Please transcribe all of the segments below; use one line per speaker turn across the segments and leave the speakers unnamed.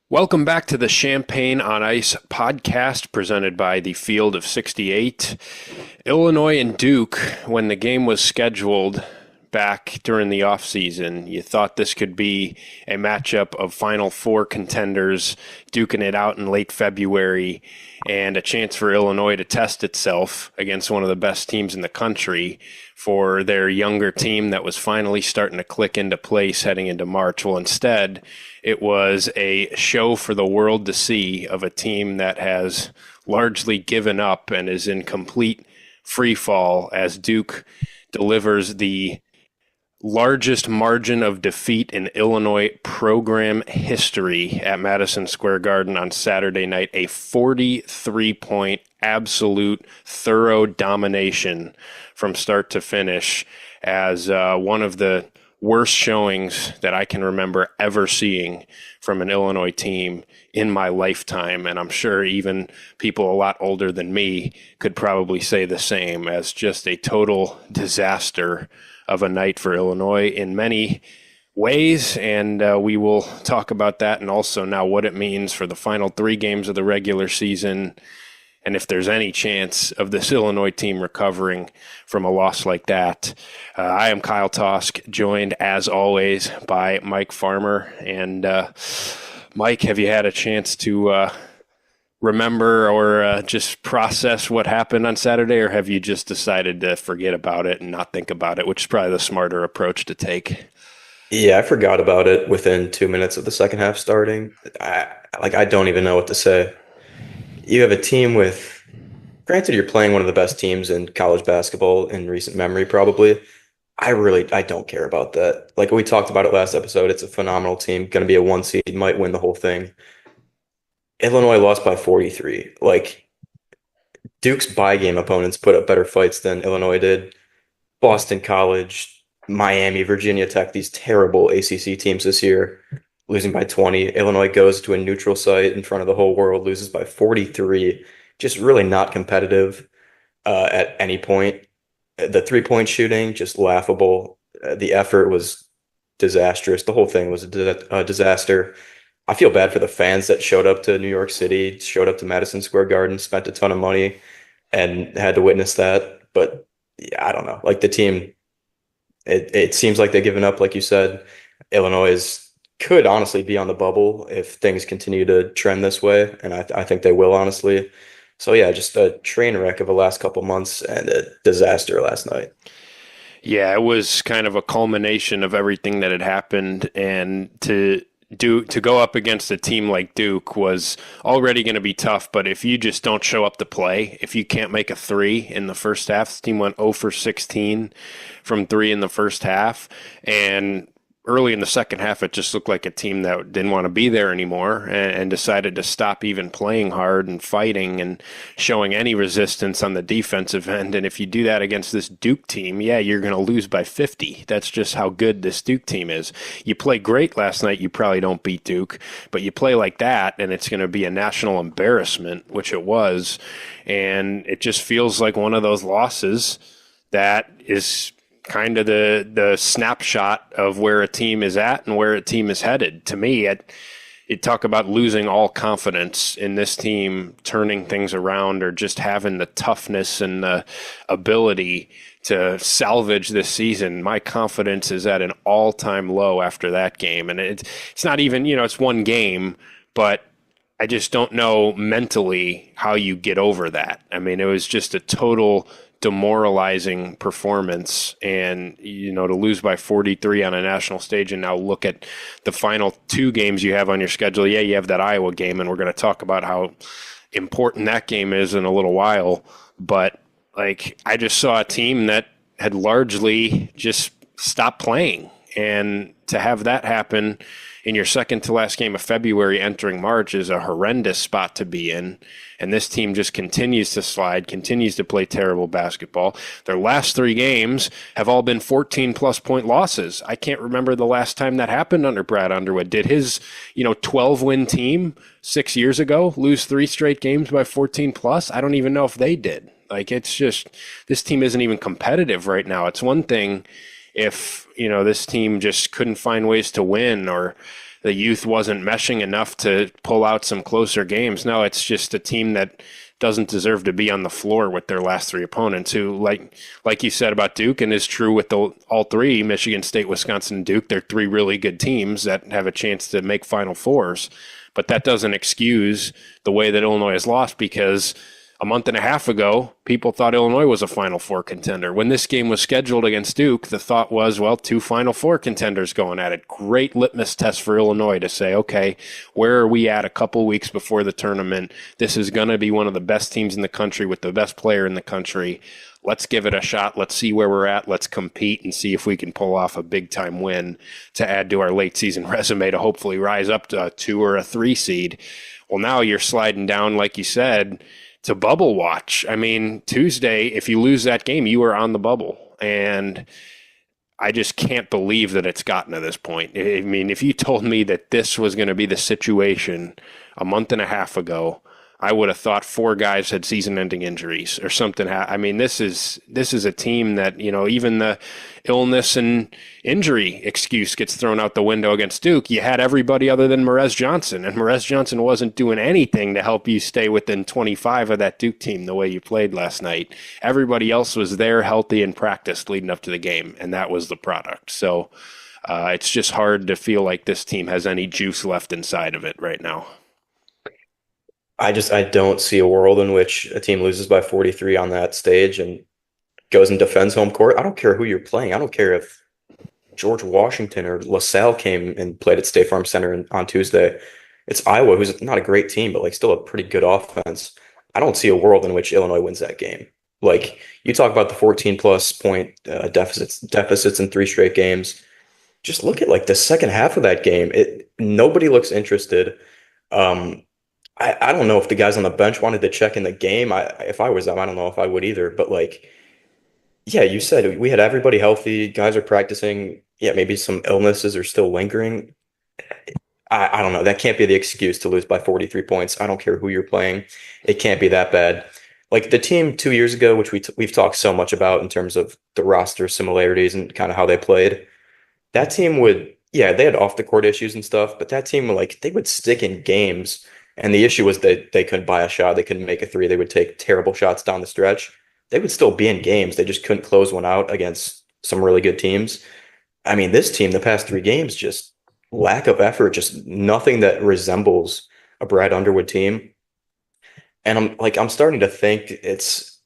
Welcome back to the Champagne on Ice podcast presented by the Field of 68. Illinois and Duke, when the game was scheduled back during the offseason, you thought this could be a matchup of Final Four contenders duking it out in late February and a chance for Illinois to test itself against one of the best teams in the country for their younger team that was finally starting to click into place heading into March. Well, instead, it was a show for the world to see of a team that has largely given up and is in complete free fall as Duke delivers the largest margin of defeat in Illinois program history at Madison Square Garden on Saturday night, a 43-point absolute thorough domination from start to finish as one of the worst showings that I can remember ever seeing from an Illinois team in my lifetime. And I'm sure even people a lot older than me could probably say the same, as just a total disaster of a night for Illinois in many ways. And we will talk about that and also now what it means for the final three games of the regular season, and if there's any chance of this Illinois team recovering from a loss like that. I am Kyle Tausk, joined as always by Mike Farmer. And Mike, have you had a chance to remember or just process what happened on Saturday, or have you just decided to forget about it and not think about it, which is probably the smarter approach to take?
Yeah, I forgot about it within 2 minutes of the second half starting. I don't even know what to say. You have a team with, granted, you're playing one of the best teams in college basketball in recent memory, probably. I don't care about that. Like we talked about it last episode, it's a phenomenal team, going to be a one seed, might win the whole thing. Illinois lost by 43. Like Duke's bye game opponents put up better fights than Illinois did. Boston College, Miami, Virginia Tech, these terrible ACC teams this year, losing by 20. Illinois goes to a neutral site in front of the whole world, loses by 43. Just really not competitive at any point. The three-point shooting, just laughable. The effort was disastrous. The whole thing was a disaster. I feel bad for the fans that showed up to New York City, showed up to Madison Square Garden, spent a ton of money, and had to witness that. But yeah, I don't know. Like the team, it seems like they've given up, like you said. Illinois could honestly be on the bubble if things continue to trend this way, and I think they will, honestly. So yeah, just a train wreck of the last couple months and a disaster last night.
Yeah, it was kind of a culmination of everything that had happened, and to go up against a team like Duke was already going to be tough. But if you just don't show up to play, if you can't make a three in the first half, this team went 0 for 16 from three in the first half, and early in the second half, it just looked like a team that didn't want to be there anymore and decided to stop even playing hard and fighting and showing any resistance on the defensive end. And if you do that against this Duke team, yeah, you're going to lose by 50. That's just how good this Duke team is. You play great last night, you probably don't beat Duke, but you play like that, and it's going to be a national embarrassment, which it was. And it just feels like one of those losses that is kind of the snapshot of where a team is at and where a team is headed. To me, it talk about losing all confidence in this team, turning things around, or just having the toughness and the ability to salvage this season. My confidence is at an all-time low after that game. And it's not even, it's one game, but I just don't know mentally how you get over that. I mean, it was just a total demoralizing performance, and to lose by 43 on a national stage, and now look at the final two games you have on your schedule. Yeah, you have that Iowa game, and we're going to talk about how important that game is in a little while, but I just saw a team that had largely just stopped playing, and to have that happen in your second to last game of February entering March is a horrendous spot to be in. And this team just continues to slide, continues to play terrible basketball. Their last three games have all been 14-plus point losses. I can't remember the last time that happened under Brad Underwood. Did his, 12-win team 6 years ago lose three straight games by 14-plus? I don't even know if they did. It's just, this team isn't even competitive right now. It's one thing if, this team just couldn't find ways to win, or the youth wasn't meshing enough to pull out some closer games. No, it's just a team that doesn't deserve to be on the floor with their last three opponents, who, like you said about Duke, and is true with all three, Michigan State, Wisconsin, and Duke, they're three really good teams that have a chance to make Final Fours. But that doesn't excuse the way that Illinois has lost, because a month and a half ago, people thought Illinois was a Final Four contender. When this game was scheduled against Duke, the thought was, well, two Final Four contenders going at it. Great litmus test for Illinois to say, okay, where are we at a couple weeks before the tournament? This is going to be one of the best teams in the country with the best player in the country. Let's give it a shot. Let's see where we're at. Let's compete and see if we can pull off a big-time win to add to our late-season resume to hopefully rise up to a 2 or a 3 seed. Well, now you're sliding down, like you said, to bubble watch. I mean, Tuesday, if you lose that game, you are on the bubble. And I just can't believe that it's gotten to this point. I mean, if you told me that this was going to be the situation a month and a half ago, I would have thought 4 guys had season-ending injuries or something. I mean, this is a team that, even the illness and injury excuse gets thrown out the window against Duke. You had everybody other than Merez Johnson, and Merez Johnson wasn't doing anything to help you stay within 25 of that Duke team the way you played last night. Everybody else was there, healthy, and practiced leading up to the game, and that was the product. So it's just hard to feel like this team has any juice left inside of it right now.
I don't see a world in which a team loses by 43 on that stage and goes and defends home court. I don't care who you're playing. I don't care if George Washington or LaSalle came and played at State Farm Center on Tuesday. It's Iowa, who's not a great team, but still a pretty good offense. I don't see a world in which Illinois wins that game. You talk about the 14-plus point deficits in 3 straight games. Just look at the second half of that game. Nobody looks interested. I don't know if the guys on the bench wanted to check in the game. If I was them, I don't know if I would either. But yeah, you said we had everybody healthy. Guys are practicing. Yeah, maybe some illnesses are still lingering. I don't know. That can't be the excuse to lose by 43 points. I don't care who you're playing. It can't be that bad. The team 2 years ago, which we've talked so much about in terms of the roster similarities and kind of how they played. That team they had off the court issues and stuff, but that team they would stick in games. And the issue was that they couldn't buy a shot. They couldn't make a 3. They would take terrible shots down the stretch. They would still be in games. They just couldn't close one out against some really good teams. I mean, this team, the past 3 games, just lack of effort, just nothing that resembles a Brad Underwood team. And I'm starting to think it's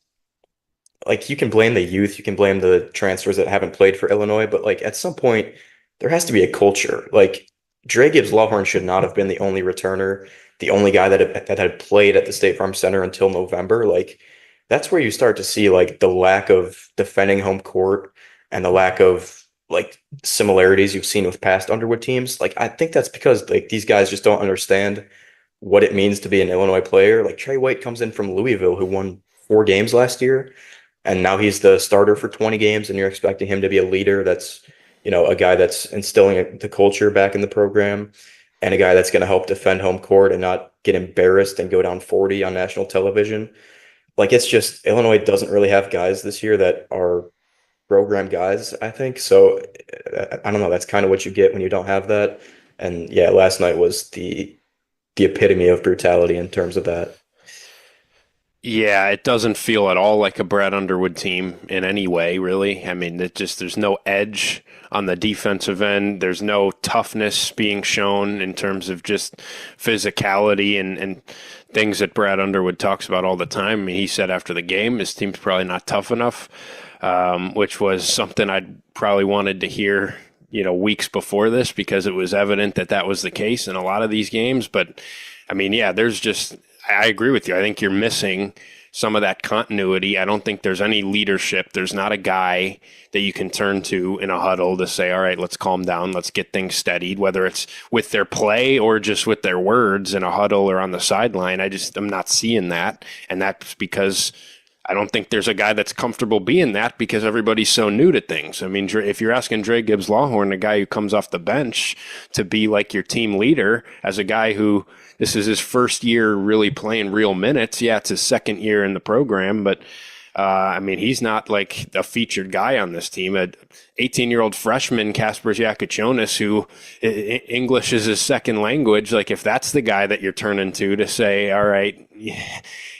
you can blame the youth, you can blame the transfers that haven't played for Illinois, but at some point there has to be a culture. Dre Gibbs-Lawhorn should not have been the only returner, the only guy that had played at the State Farm Center until November. That's where you start to see the lack of defending home court and the lack of similarities you've seen with past Underwood teams. I think that's because these guys just don't understand what it means to be an Illinois player. Trey White comes in from Louisville, who won 4 games last year, and now he's the starter for 20 games, and you're expecting him to be a leader. That's a guy that's instilling the culture back in the program, and a guy that's going to help defend home court and not get embarrassed and go down 40 on national television. It's just Illinois doesn't really have guys this year that are program guys, I think. So I don't know. That's kind of what you get when you don't have that. And yeah, last night was the epitome of brutality in terms of that.
Yeah, it doesn't feel at all like a Brad Underwood team in any way, really. I mean, there's no edge on the defensive end. There's no toughness being shown in terms of just physicality and things that Brad Underwood talks about all the time. I mean, he said after the game, his team's probably not tough enough, which was something I'd probably wanted to hear, weeks before this, because it was evident that was the case in a lot of these games. But I mean, yeah, I agree with you. I think you're missing some of that continuity. I don't think there's any leadership. There's not a guy that you can turn to in a huddle to say, all right, let's calm down. Let's get things steadied, whether it's with their play or just with their words in a huddle or on the sideline. I'm not seeing that. And that's because I don't think there's a guy that's comfortable being that, because everybody's so new to things. I mean, if you're asking Dre Gibbs-Lawhorn, a guy who comes off the bench, to be your team leader, as a guy who this is his first year really playing real minutes. Yeah, it's his second year in the program, but I mean, he's not like a featured guy on this team. A 18-year-old freshman, Kasper Yakuchonis, who English is his second language. Like, if that's the guy that you're turning to say, all right,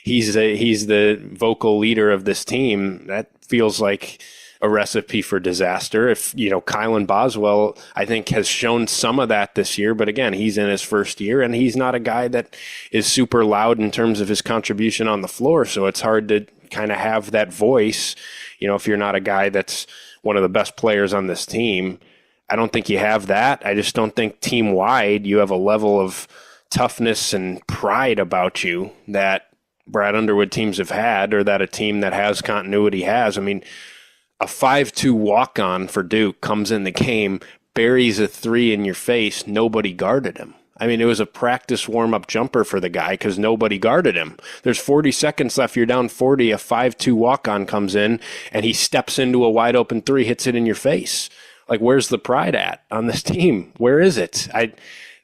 he's the vocal leader of this team, that feels like a recipe for disaster. If, Kylan Boswell, I think, has shown some of that this year, but again, he's in his first year and he's not a guy that is super loud in terms of his contribution on the floor. So it's hard to kind of have that voice, if you're not a guy that's one of the best players on this team. I don't think you have that. I just don't think team wide you have a level of toughness and pride about you that Brad Underwood teams have had, or that a team that has continuity has. I mean, a 5-2 walk-on for Duke comes in the game, buries a three in your face, nobody guarded him. I mean, it was a practice warm-up jumper for the guy because nobody guarded him. There's 40 seconds left, you're down 40, a 5-2 walk-on comes in, and he steps into a wide-open three, hits it in your face. Like, where's the pride at on this team? Where is it?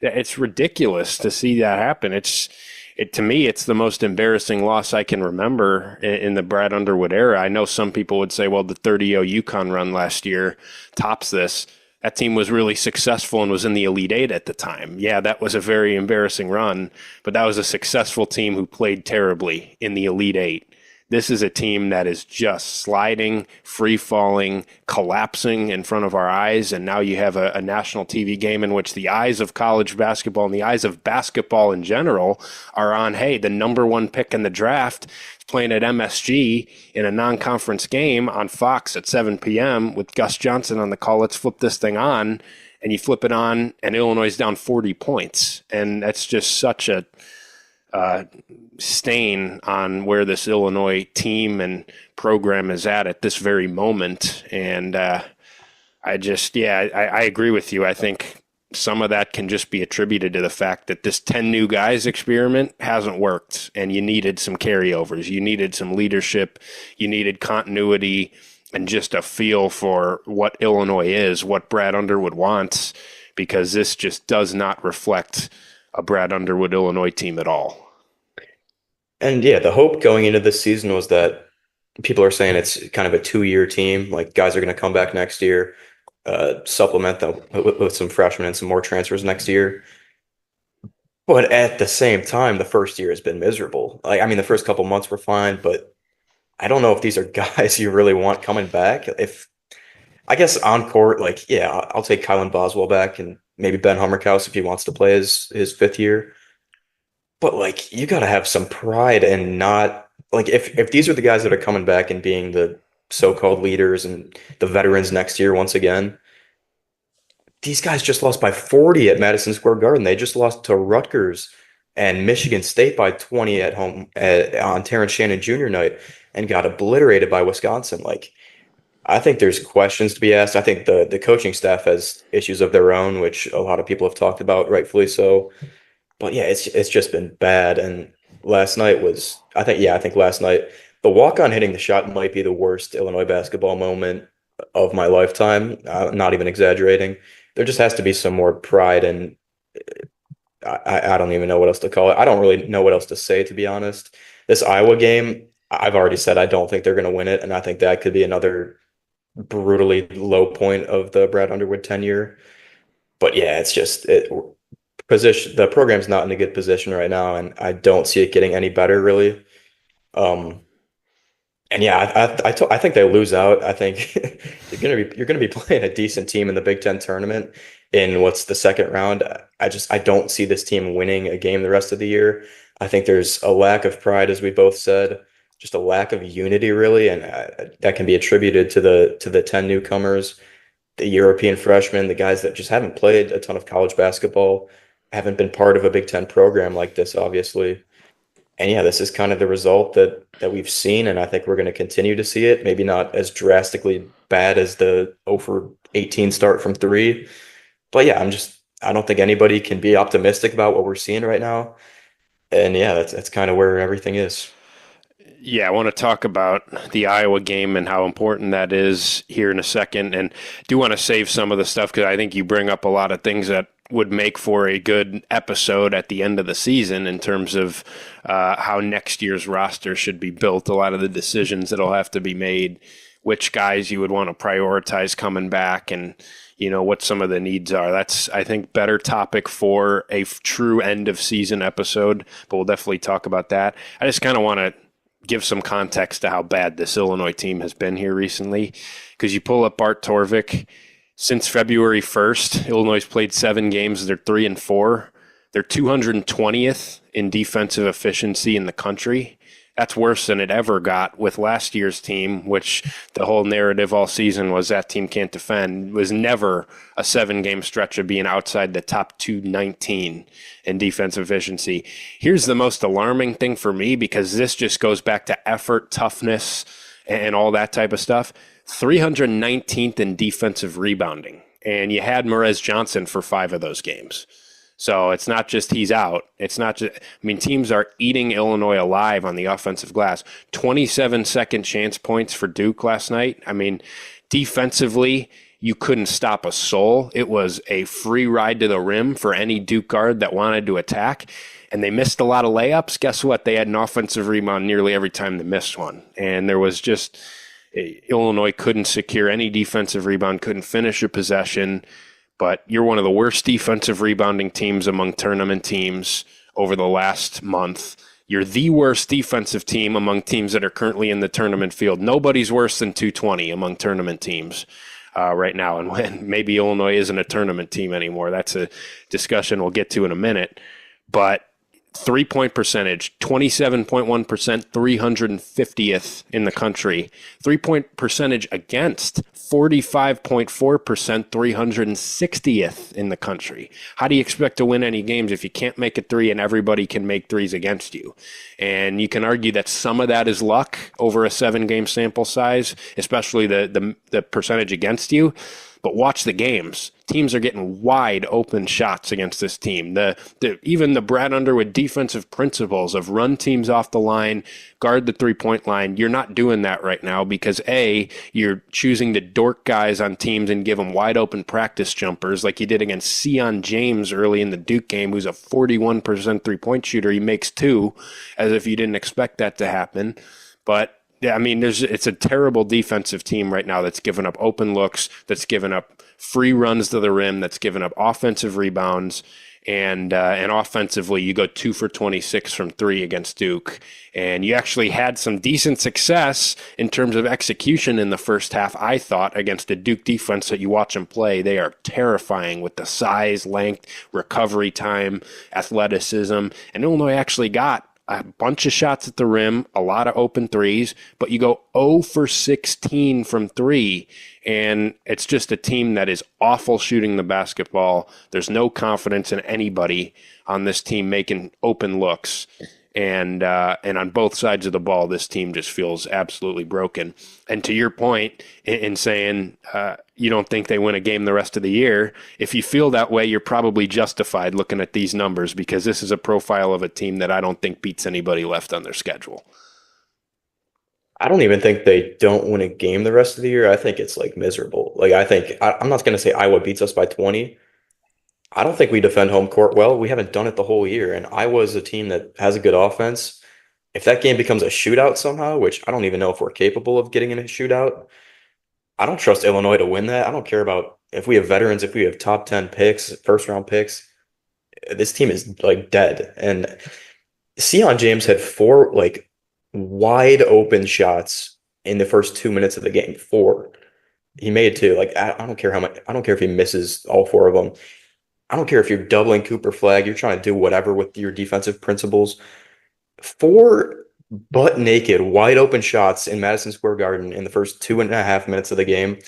It's ridiculous to see that happen. To me, it's the most embarrassing loss I can remember in the Brad Underwood era. I know some people would say, well, the 30-0 UConn run last year tops this. That team was really successful and was in the Elite Eight at the time. Yeah, that was a very embarrassing run, but that was a successful team who played terribly in the Elite Eight. This is a team that is just sliding, free-falling, collapsing in front of our eyes, and now you have a national TV game in which the eyes of college basketball and the eyes of basketball in general are on, hey, the number one pick in the draft is playing at MSG in a non-conference game on Fox at 7 p.m. with Gus Johnson on the call. Let's flip this thing on, and you flip it on, and Illinois is down 40 points, and that's just such a stain on where this Illinois team and program is at this very moment. And I agree with you. I think some of that can just be attributed to the fact that this 10 new guys experiment hasn't worked, and you needed some carryovers. You needed some leadership. You needed continuity and just a feel for what Illinois is, what Brad Underwood wants, because this just does not reflect a Brad Underwood Illinois team at all.
And yeah, the hope going into this season was that people are saying it's kind of a 2-year team. Like, guys are going to come back next year, supplement them with some freshmen and some more transfers next year. But at the same time, the first year has been miserable. Like, I mean, the first couple months were fine, but I don't know if these are guys you really want coming back. If I guess on court, like, yeah, I'll take Kylan Boswell back and maybe Ben Hummerkaus if he wants to play his fifth year. But like, you got to have some pride and not like if these are the guys that are coming back and being the so-called leaders and the veterans next year once again. These guys just lost by 40 at Madison Square Garden. They just lost to Rutgers and Michigan State by 20 at home on Terrence Shannon Jr. night and got obliterated by Wisconsin. Like, I think there's questions to be asked. I think the coaching staff has issues of their own, which a lot of people have talked about, rightfully so. But yeah, it's just been bad. And last night was, I think last night, the walk-on hitting the shot might be the worst Illinois basketball moment of my lifetime. Not even exaggerating. There just has to be some more pride, and I don't even know what else to call it. I don't really know what else to say, to be honest. This Iowa game, I've already said I don't think they're going to win it, and I think that could be another brutally low point of the Brad Underwood tenure. But yeah, it's just position. The program's not in a good position right now, and I don't see it getting any better, really. And yeah, I think they lose out. I think you're gonna be playing a decent team in the Big Ten tournament in what's the second round. I don't see this team winning a game the rest of the year. I think there's a lack of pride, as we both said, just a lack of unity, really, and that can be attributed to the 10 newcomers, the European freshmen, the guys that just haven't played a ton of college basketball, haven't been part of a Big Ten program like this, obviously. And yeah, this is kind of the result that we've seen, and I think we're going to continue to see it. Maybe not as drastically bad as the 0 for 18 start from three, but yeah, I don't think anybody can be optimistic about what we're seeing right now. And yeah, that's kind of where everything is.
Yeah, I want to talk about the Iowa game and how important that is here in a second, and do want to save some of the stuff because I think you bring up a lot of things that would make for a good episode at the end of the season in terms of how next year's roster should be built. A lot of the decisions that'll have to be made, which guys you would want to prioritize coming back, and what some of the needs are. That's, I think, better topic for a true end of season episode, but we'll definitely talk about that. I just kind of want to give some context to how bad this Illinois team has been here recently, because you pull up Bart Torvik. Since February 1st, Illinois played 7 games. They're 3-4. They're 220th in defensive efficiency in the country. That's worse than it ever got with last year's team, which the whole narrative all season was that team can't defend. It was never a 7-game stretch of being outside the top 219 in defensive efficiency. Here's the most alarming thing for me, because this just goes back to effort, toughness, and all that type of stuff. 319th in defensive rebounding, and you had Merez Johnson for 5 of those games. So it's not just he's out. It's not just, teams are eating Illinois alive on the offensive glass. 27 second chance points for Duke last night. Defensively, you couldn't stop a soul. It was a free ride to the rim for any Duke guard that wanted to attack. And they missed a lot of layups. Guess what? They had an offensive rebound nearly every time they missed one. And there was just, Illinois couldn't secure any defensive rebound, couldn't finish a possession. But you're one of the worst defensive rebounding teams among tournament teams over the last month. You're the worst defensive team among teams that are currently in the tournament field. Nobody's worse than 220 among tournament teams right now. And when maybe Illinois isn't a tournament team anymore, that's a discussion we'll get to in a minute. But 3-point percentage, 27.1%, 350th in the country. 3-point percentage against, 45.4%, 360th in the country. How do you expect to win any games if you can't make a three and everybody can make threes against you? And you can argue that some of that is luck over a 7-game sample size, especially the percentage against you. But watch the games. Teams are getting wide open shots against this team. Even the Brad Underwood defensive principles of run teams off the line, guard the 3-point line. You're not doing that right now because A, you're choosing to dork guys on teams and give them wide open practice jumpers like you did against Sion James early in the Duke game, who's a 41% 3-point shooter. He makes 2, as if you didn't expect that to happen. But it's a terrible defensive team right now that's given up open looks, that's given up free runs to the rim, that's given up offensive rebounds, and offensively you go 2 for 26 from 3 against Duke. And you actually had some decent success in terms of execution in the first half, I thought, against a Duke defense that you watch them play. They are terrifying with the size, length, recovery time, athleticism. And Illinois actually got a bunch of shots at the rim, a lot of open threes, but you go 0 for 16 from 3, and it's just a team that is awful shooting the basketball. There's no confidence in anybody on this team making open looks, and on both sides of the ball, this team just feels absolutely broken. And to your point in saying you don't think they win a game the rest of the year, if you feel that way, you're probably justified looking at these numbers, because this is a profile of a team that I don't think beats anybody left on their schedule.
I don't even think they don't win a game the rest of the year. I think it's miserable. I'm not going to say Iowa beats us by 20. I don't think we defend home court well. We haven't done it the whole year. And Iowa's a team that has a good offense. If that game becomes a shootout somehow, which I don't even know if we're capable of getting in a shootout, I don't trust Illinois to win that. I don't care about if we have veterans, if we have top 10 picks, first round picks. This team is dead. And Sion James had 4 wide open shots in the first 2 minutes of the game. 4. He made 2. I don't care how much. I don't care if he misses all 4 of them. I don't care if you're doubling Cooper Flag. You're trying to do whatever with your defensive principles. 4 butt naked, wide open shots in Madison Square Garden in the first 2.5 minutes of the game.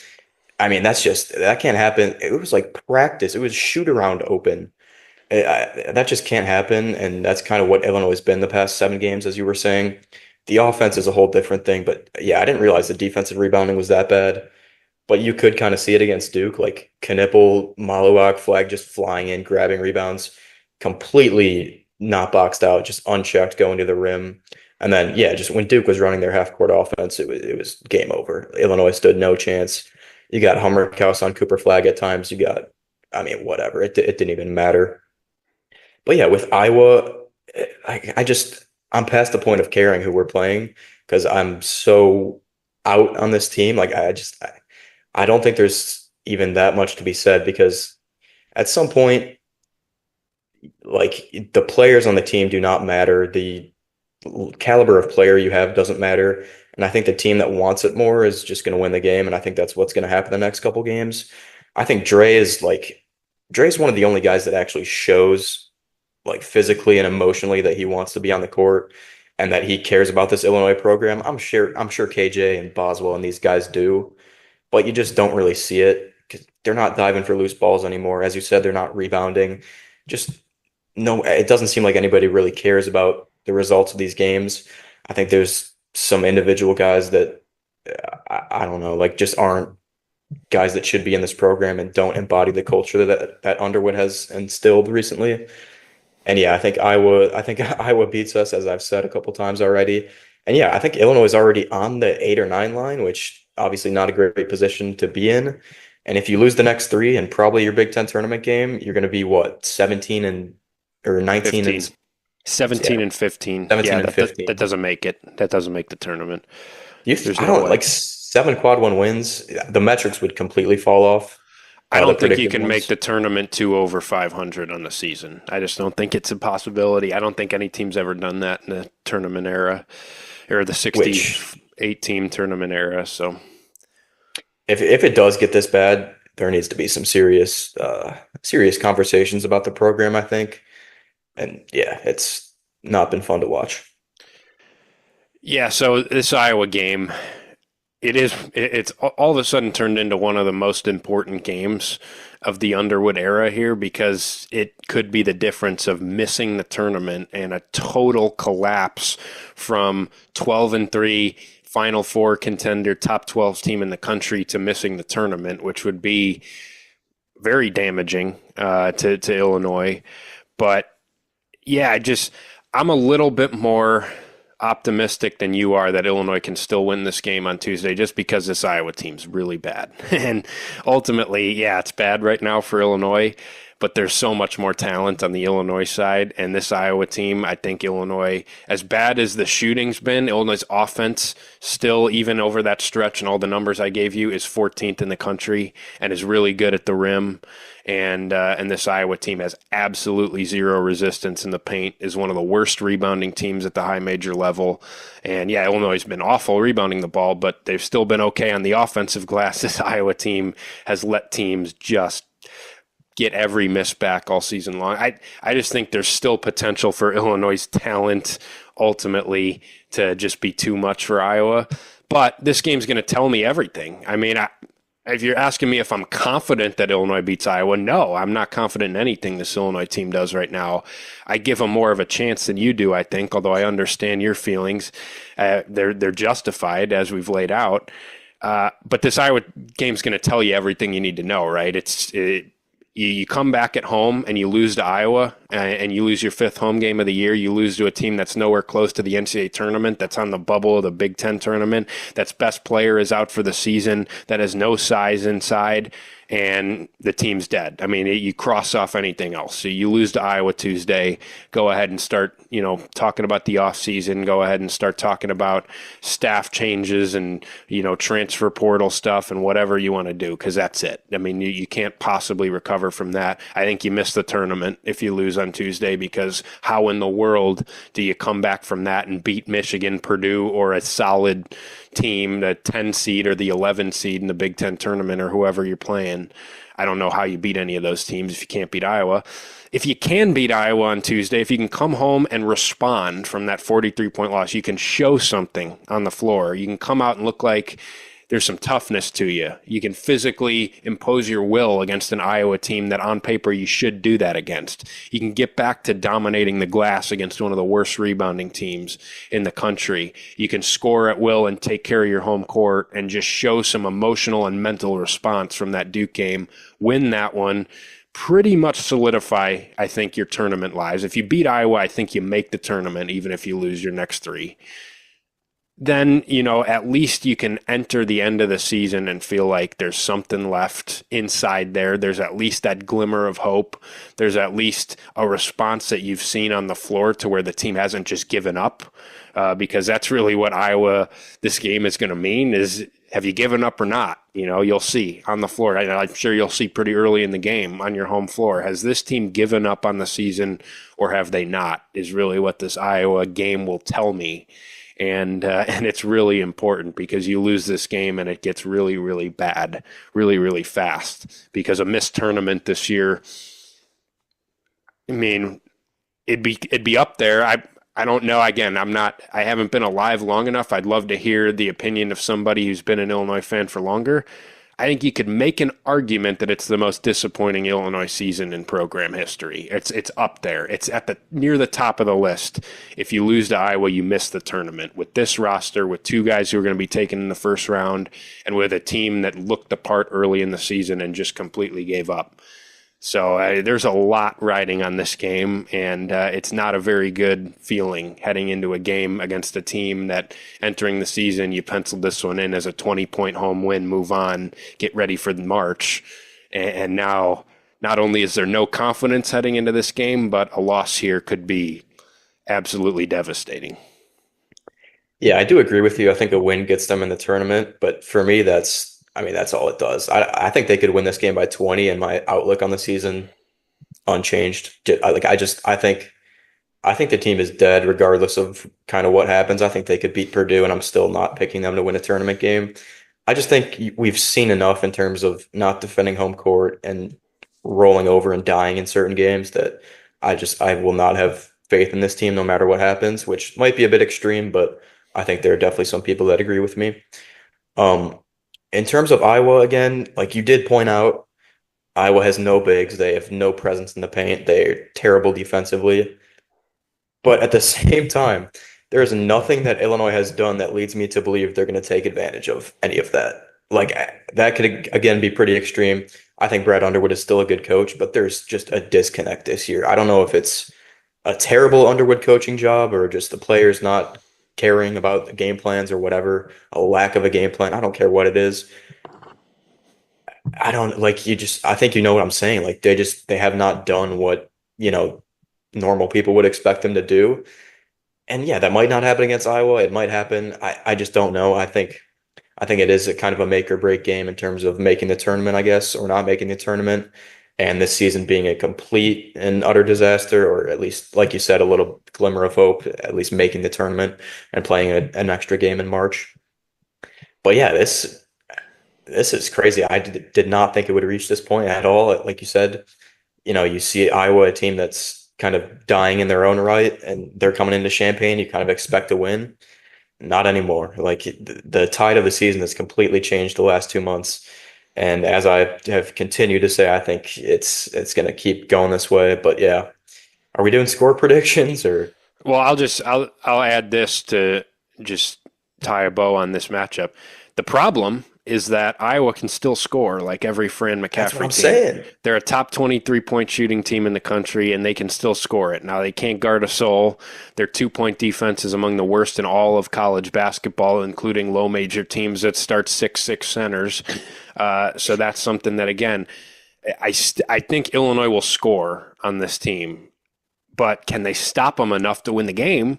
That can't happen. It was like practice. It was shoot around open. That just can't happen. And that's kind of what Illinois has been the past 7 games, as you were saying. The offense is a whole different thing. But yeah, I didn't realize the defensive rebounding was that bad. But you could kind of see it against Duke, Knipple, Maluak, Flag just flying in, grabbing rebounds, completely not boxed out, just unchecked, going to the rim. And then, just when Duke was running their half-court offense, it was game over. Illinois stood no chance. You got Hummerkaus on Cooper Flag at times. You got I mean, whatever. It didn't even matter. But yeah, with Iowa, I'm past the point of caring who we're playing because I'm so out on this team. I don't think there's even that much to be said because at some point, like the players on the team do not matter. The caliber of player you have doesn't matter. And I think the team that wants it more is just going to win the game. And I think that's what's going to happen the next couple games. I think Dre's one of the only guys that actually shows like physically and emotionally that he wants to be on the court and that he cares about this Illinois program. I'm sure KJ and Boswell and these guys do, but you just don't really see it because they're not diving for loose balls anymore. As you said, they're not rebounding. Just no, it doesn't seem like anybody really cares about the results of these games. I think there's some individual guys that I don't know, like just aren't guys that should be in this program and don't embody the culture that Underwood has instilled recently. And yeah, I think Iowa beats us, as I've said a couple times already. And yeah, I think Illinois is already on the 8 or 9 line, which obviously not a great position to be in. And if you lose the next three and probably your Big Ten tournament game, you're going to be what, 17 and or 19
15.
and
17
yeah,
and 15.
17
Yeah,
and
that
15.
doesn't make it. That doesn't make the tournament. There's
I
no
don't
way.
like 7 quad 1 wins. The metrics would completely fall off.
I
The
don't think you
predicted
can make
ones,
the tournament two over 500 on the season. I just don't think it's a possibility. I don't think any team's ever done that in the tournament era or the
which
68 team tournament era. So,
if it does get this bad, there needs to be some serious conversations about the program, I think. And yeah, it's not been fun to watch.
yeah, so this Iowa game, it's all of a sudden turned into one of the most important games of the Underwood era here because it could be the difference of missing the tournament and a total collapse from 12-3 Final Four contender, top 12 team in the country to missing the tournament, which would be very damaging to Illinois. But yeah, I'm a little bit more optimistic than you are that Illinois can still win this game on Tuesday just because this Iowa team's really bad. And ultimately, yeah, it's bad right now for Illinois, but there's so much more talent on the Illinois side. And this Iowa team, I think Illinois, as bad as the shooting's been, Illinois' offense still, even over that stretch and all the numbers I gave you, is 14th in the country and is really good at the rim. And this Iowa team has absolutely zero resistance in the paint, is one of the worst rebounding teams at the high major level. And yeah, Illinois has been awful rebounding the ball, but they've still been okay on the offensive glass. This Iowa team has let teams just get every miss back all season long. I just think there's still potential for Illinois' talent ultimately to just be too much for Iowa. But this game's going to tell me everything. I mean, if you're asking me if I'm confident that Illinois beats Iowa, no, I'm not confident in anything this Illinois team does right now. I give them more of a chance than you do, I think, although I understand your feelings. They're justified, as we've laid out. But this Iowa game's going to tell you everything you need to know, right? You come back at home and you lose to Iowa and you lose your fifth home game of the year. You lose to a team that's nowhere close to the NCAA tournament, that's on the bubble of the Big Ten tournament, that's best player is out for the season, that has no size inside, and the team's dead. I mean, you cross off anything else. So you lose to Iowa Tuesday, go ahead and start, talking about the offseason, go ahead and start talking about staff changes and, transfer portal stuff and whatever you want to do, because that's it. I mean, you can't possibly recover from that. I think you miss the tournament if you lose on Tuesday, because how in the world do you come back from that and beat Michigan, Purdue, or a solid team, the 10 seed or the 11 seed in the Big Ten tournament or whoever you're playing? I don't know how you beat any of those teams if you can't beat Iowa. If you can beat Iowa on Tuesday, if you can come home and respond from that 43-point loss, you can show something on the floor. You can come out and look like there's some toughness to you. You can physically impose your will against an Iowa team that on paper you should do that against. You can get back to dominating the glass against one of the worst rebounding teams in the country. You can score at will and take care of your home court and just show some emotional and mental response from that Duke game. Win that one. Pretty much solidify, I think, your tournament lives. If you beat Iowa, I think you make the tournament even if you lose your next three. then, at least you can enter the end of the season and feel like there's something left inside there. There's at least that glimmer of hope. There's at least a response that you've seen on the floor to where the team hasn't just given up, because that's really what this game is going to mean is, have you given up or not? You'll see on the floor. I'm sure you'll see pretty early in the game on your home floor. Has this team given up on the season or have they not, is really what this Iowa game will tell me. And it's really important because you lose this game and it gets really, really bad, really, really fast. Because a missed tournament this year, I mean, it'd be up there. I don't know. Again, I haven't been alive long enough. I'd love to hear the opinion of somebody who's been an Illinois fan for longer. I think you could make an argument that it's the most disappointing Illinois season in program history. It's up there. It's near the top of the list. If you lose to Iowa, you miss the tournament. With this roster, with two guys who are going to be taken in the first round, and with a team that looked the part early in the season and just completely gave up. So there's a lot riding on this game, and it's not a very good feeling heading into a game against a team that entering the season, you penciled this one in as a 20-point home win, move on, get ready for the March. And now not only is there no confidence heading into this game, but a loss here could be absolutely devastating.
Yeah, I do agree with you. I think a win gets them in the tournament, but for me, that's all it does. I think they could win this game by 20, and my outlook on the season unchanged. I think the team is dead regardless of kind of what happens. I think they could beat Purdue, and I'm still not picking them to win a tournament game. I just think we've seen enough in terms of not defending home court and rolling over and dying in certain games that I will not have faith in this team no matter what happens, which might be a bit extreme, but I think there are definitely some people that agree with me. In terms of Iowa, again, like you did point out, Iowa has no bigs. They have no presence in the paint. They're terrible defensively. But at the same time, there is nothing that Illinois has done that leads me to believe they're going to take advantage of any of that. Like, that could, again, be pretty extreme. I think Brad Underwood is still a good coach, but there's just a disconnect this year. I don't know if it's a terrible Underwood coaching job or just the players not caring about the game plans or whatever, a lack of a game plan. I don't care what it is. I think you know what I'm saying. Like they have not done what, normal people would expect them to do. And yeah, that might not happen against Iowa. It might happen. I just don't know. I think it is a kind of a make or break game in terms of making the tournament, I guess, or not making the tournament. And this season being a complete and utter disaster, or at least, like you said, a little glimmer of hope, at least making the tournament and playing an extra game in March. But yeah, this is crazy. I did not think it would reach this point at all. Like you said, you see Iowa, a team that's kind of dying in their own right, and they're coming into Champaign. You kind of expect a win. Not anymore. Like the tide of the season has completely changed the last 2 months. And as I have continued to say, I think it's going to keep going this way. But yeah, are we doing score predictions or?
Well, I'll add this to just tie a bow on this matchup. The problem is that Iowa can still score like every Fran McCaffrey
That's what I'm
team.
saying.
They're a top 23-point shooting team in the country, and they can still score it. Now, they can't guard a soul. Their 2-point defense is among the worst in all of college basketball, including low major teams that start 6'6" centers. So that's something that, again, I think Illinois will score on this team. But can they stop them enough to win the game?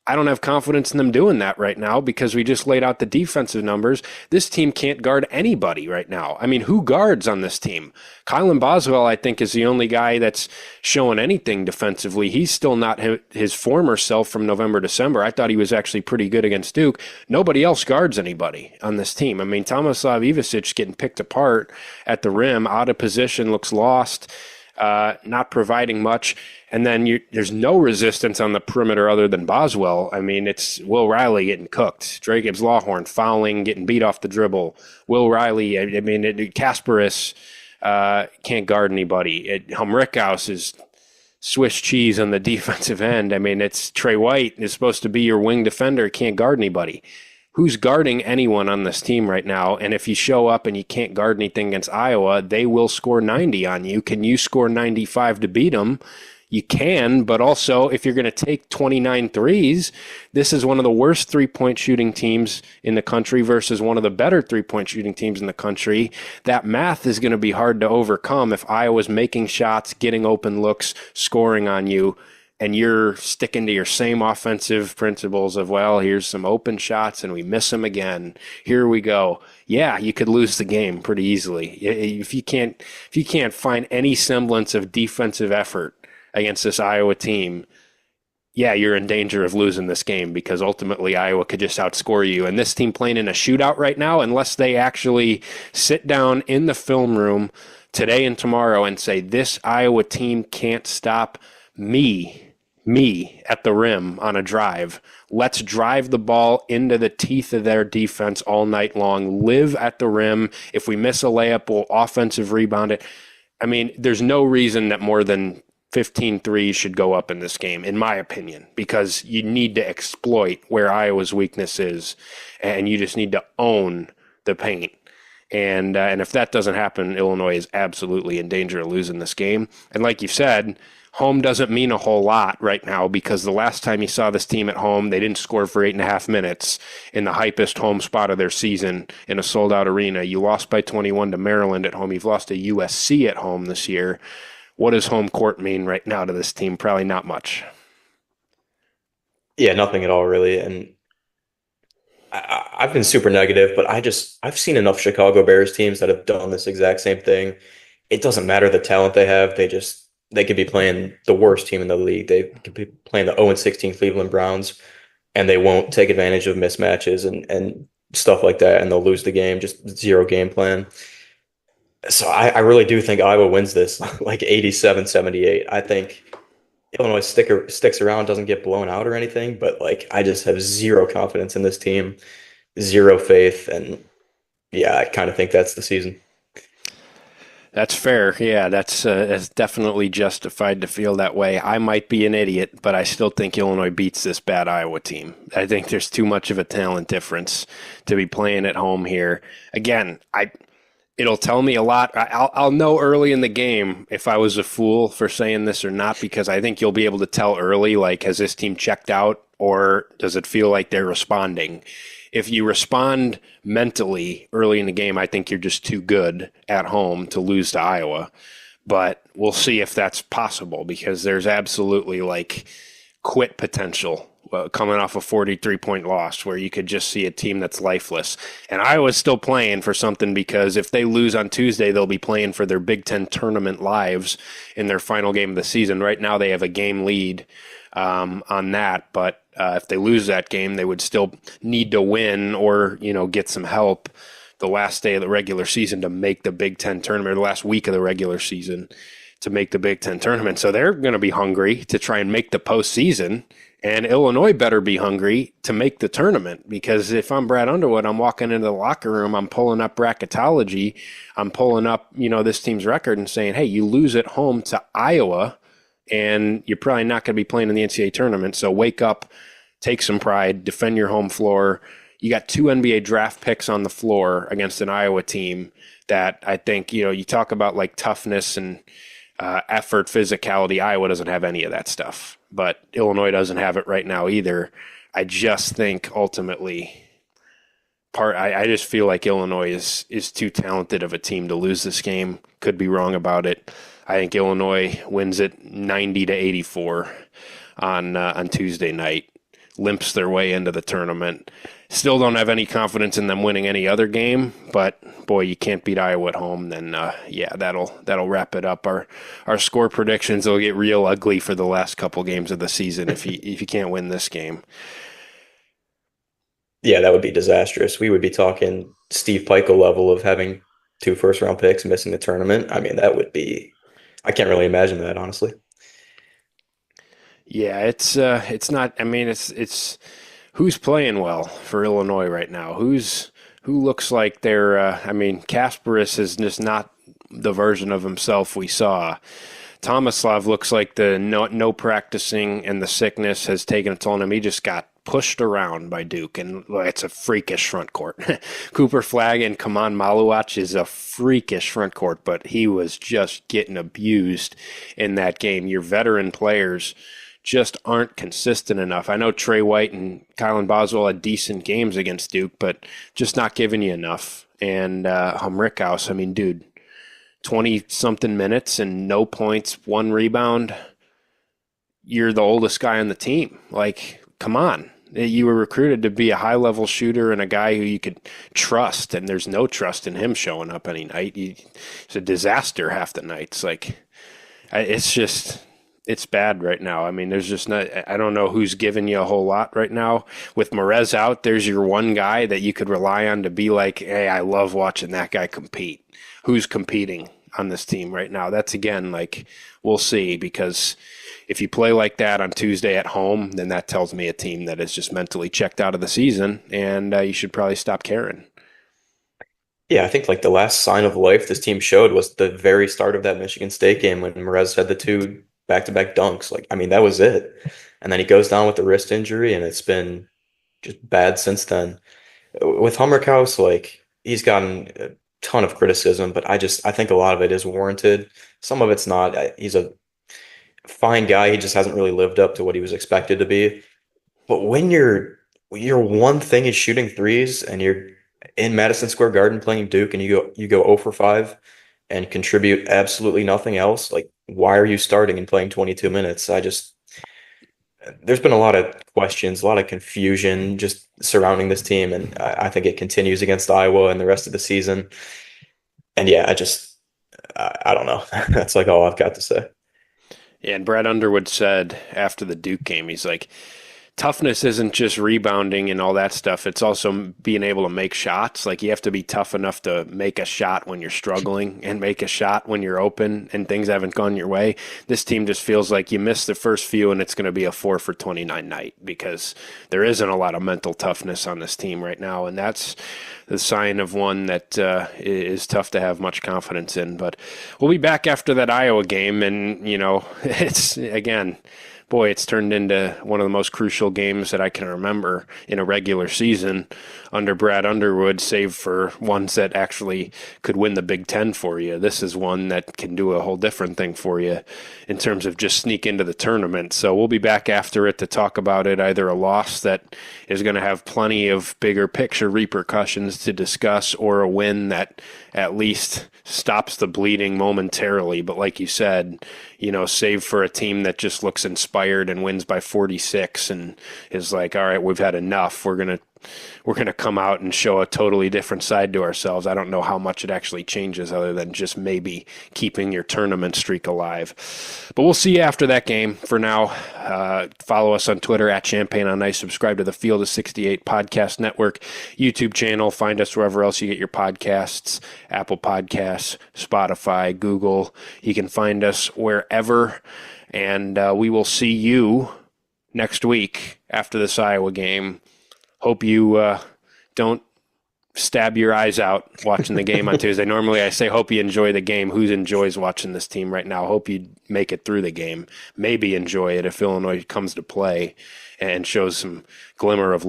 I don't have confidence in them doing that right now because we just laid out the defensive numbers. This team can't guard anybody right now. I mean, who guards on this team? Kylan Boswell, I think, is the only guy that's showing anything defensively. He's still not his former self from November, December. I thought he was actually pretty good against Duke. Nobody else guards anybody on this team. I mean, Tomislav Ivicic getting picked apart at the rim, out of position, looks lost, not providing much. And then there's no resistance on the perimeter other than Boswell. I mean, it's Will Riley getting cooked. Dre Gibbs-Lawhorn fouling, getting beat off the dribble. Will Riley, Kasparis can't guard anybody. Humrickhouse is Swiss cheese on the defensive end. I mean, it's Trey White is supposed to be your wing defender, can't guard anybody. Who's guarding anyone on this team right now? And if you show up and you can't guard anything against Iowa, they will score 90 on you. Can you score 95 to beat them? You can, but also if you're going to take 29 threes, this is one of the worst three-point shooting teams in the country versus one of the better three-point shooting teams in the country. That math is going to be hard to overcome if Iowa's making shots, getting open looks, scoring on you, and you're sticking to your same offensive principles of, well, here's some open shots and we miss them again. Here we go. Yeah, you could lose the game pretty easily. If you can't find any semblance of defensive effort against this Iowa team, yeah, you're in danger of losing this game because ultimately Iowa could just outscore you. And this team playing in a shootout right now, unless they actually sit down in the film room today and tomorrow and say, this Iowa team can't stop me at the rim on a drive. Let's drive the ball into the teeth of their defense all night long. Live at the rim. If we miss a layup, we'll offensive rebound it. I mean, there's no reason that more than 15 threes should go up in this game, in my opinion, because you need to exploit where Iowa's weakness is, and you just need to own the paint. And if that doesn't happen, Illinois is absolutely in danger of losing this game. And like you said, home doesn't mean a whole lot right now because the last time you saw this team at home, they didn't score for 8.5 minutes in the hypest home spot of their season in a sold-out arena. You lost by 21 to Maryland at home. You've lost to USC at home this year. What does home court mean right now to this team? Probably not much.
Yeah, nothing at all, really. And I've been super negative, but I've seen enough Chicago Bears teams that have done this exact same thing. It doesn't matter the talent they have. They could be playing the worst team in the league. They could be playing the 0-16 Cleveland Browns, and they won't take advantage of mismatches and stuff like that, and they'll lose the game, just zero game plan. So I really do think Iowa wins this like 87-78. I think Illinois sticks around, doesn't get blown out or anything, but like I just have zero confidence in this team, zero faith, and yeah, I kind of think that's the season.
That's fair. Yeah, that's definitely justified to feel that way. I might be an idiot, but I still think Illinois beats this bad Iowa team. I think there's too much of a talent difference to be playing at home here. Again, it'll tell me a lot. I'll know early in the game if I was a fool for saying this or not, because I think you'll be able to tell early, like, has this team checked out or does it feel like they're responding? If you respond mentally early in the game, I think you're just too good at home to lose to Iowa. But we'll see if that's possible because there's absolutely like quit potential coming off a 43-point loss where you could just see a team that's lifeless. And Iowa's still playing for something because if they lose on Tuesday, they'll be playing for their Big Ten tournament lives in their final game of the season. Right now they have a game lead on that, but if they lose that game, they would still need to win or, get some help the last day of the regular season to make the Big Ten tournament, or the last week of the regular season to make the Big Ten tournament. So they're going to be hungry to try and make the postseason. And Illinois better be hungry to make the tournament, because if I'm Brad Underwood, I'm walking into the locker room, I'm pulling up bracketology, I'm pulling up, this team's record and saying, hey, you lose at home to Iowa, and you're probably not going to be playing in the NCAA tournament. So wake up, take some pride, defend your home floor. You got 2 NBA draft picks on the floor against an Iowa team that I think, you talk about like toughness and effort, physicality. Iowa doesn't have any of that stuff, but Illinois doesn't have it right now either. I just think ultimately I just feel like Illinois is too talented of a team to lose this game. Could be wrong about it. I think Illinois wins it 90-84 on Tuesday night, limps their way into the tournament. Still don't have any confidence in them winning any other game, but boy, you can't beat Iowa at home. Then that'll wrap it up. Our score predictions will get real ugly for the last couple games of the season if you can't win this game.
Yeah, that would be disastrous. We would be talking Steve Peichel level of having 2 first-round picks missing the tournament. I mean, that would be – I can't really imagine that, honestly.
Yeah, it's not – I mean, it's who's playing well for Illinois right now? Who looks like they're Kasparis is just not the version of himself we saw. Tomislav looks like the no practicing and the sickness has taken a toll on him. He just got pushed around by Duke, and it's a freakish front court. Cooper Flagg and Kaman Maluach is a freakish front court, but he was just getting abused in that game. Your veteran players just aren't consistent enough. I know Trey White and Kylan Boswell had decent games against Duke, but just not giving you enough. And Rickhouse, I mean, dude, 20-something minutes and no points, 1 rebound. You're the oldest guy on the team. Like, come on. You were recruited to be a high-level shooter and a guy who you could trust, and there's no trust in him showing up any night. It's a disaster half the nights. Like, it's bad right now. I mean, there's just not – I don't know who's giving you a whole lot right now. With Merez out, there's your one guy that you could rely on to be like, hey, I love watching that guy compete. Who's competing on this team right now? That's, again, like, we'll see, because – if you play like that on Tuesday at home, then that tells me a team that is just mentally checked out of the season, and you should probably stop caring.
Yeah, I think like the last sign of life this team showed was the very start of that Michigan State game when Merez had the 2 back-to-back dunks. Like, I mean, that was it. And then he goes down with the wrist injury, and it's been just bad since then. With Hummerkaus, like, he's gotten a ton of criticism, but I think a lot of it is warranted. Some of it's not. He's a fine guy. He just hasn't really lived up to what he was expected to be. But when your one thing is shooting threes and you're in Madison Square Garden playing Duke and you go 0 for 5 and contribute absolutely nothing else, like, why are you starting and playing 22 minutes? There's been a lot of questions, a lot of confusion just surrounding this team, and I think it continues against Iowa and the rest of the season. And yeah, I don't know. That's like all I've got to say.
Yeah, and Brad Underwood said after the Duke game, he's like, toughness isn't just rebounding and all that stuff. It's also being able to make shots. Like, you have to be tough enough to make a shot when you're struggling and make a shot when you're open and things haven't gone your way. This team just feels like you miss the first few and it's going to be a 4 for 29 night, because there isn't a lot of mental toughness on this team right now. And that's the sign of one that is tough to have much confidence in. But we'll be back after that Iowa game. And, it's, again, boy, it's turned into one of the most crucial games that I can remember in a regular season under Brad Underwood, save for ones that actually could win the Big Ten for you. This is one that can do a whole different thing for you in terms of just sneak into the tournament. So we'll be back after it to talk about it, either a loss that is going to have plenty of bigger picture repercussions to discuss, or a win that at least stops the bleeding momentarily. But like you said, save for a team that just looks inspired and wins by 46 and is like, all right, we've had enough. We're going to come out and show a totally different side to ourselves. I don't know how much it actually changes other than just maybe keeping your tournament streak alive. But we'll see you after that game. For now, follow us on Twitter at Champagne on Ice. Subscribe to the Field of 68 Podcast Network YouTube channel. Find us wherever else you get your podcasts, Apple Podcasts, Spotify, Google. You can find us wherever. And we will see you next week after this Iowa game. Hope you don't stab your eyes out watching the game on Tuesday. Normally I say hope you enjoy the game. Who enjoys watching this team right now? Hope you make it through the game. Maybe enjoy it if Illinois comes to play and shows some glimmer of light.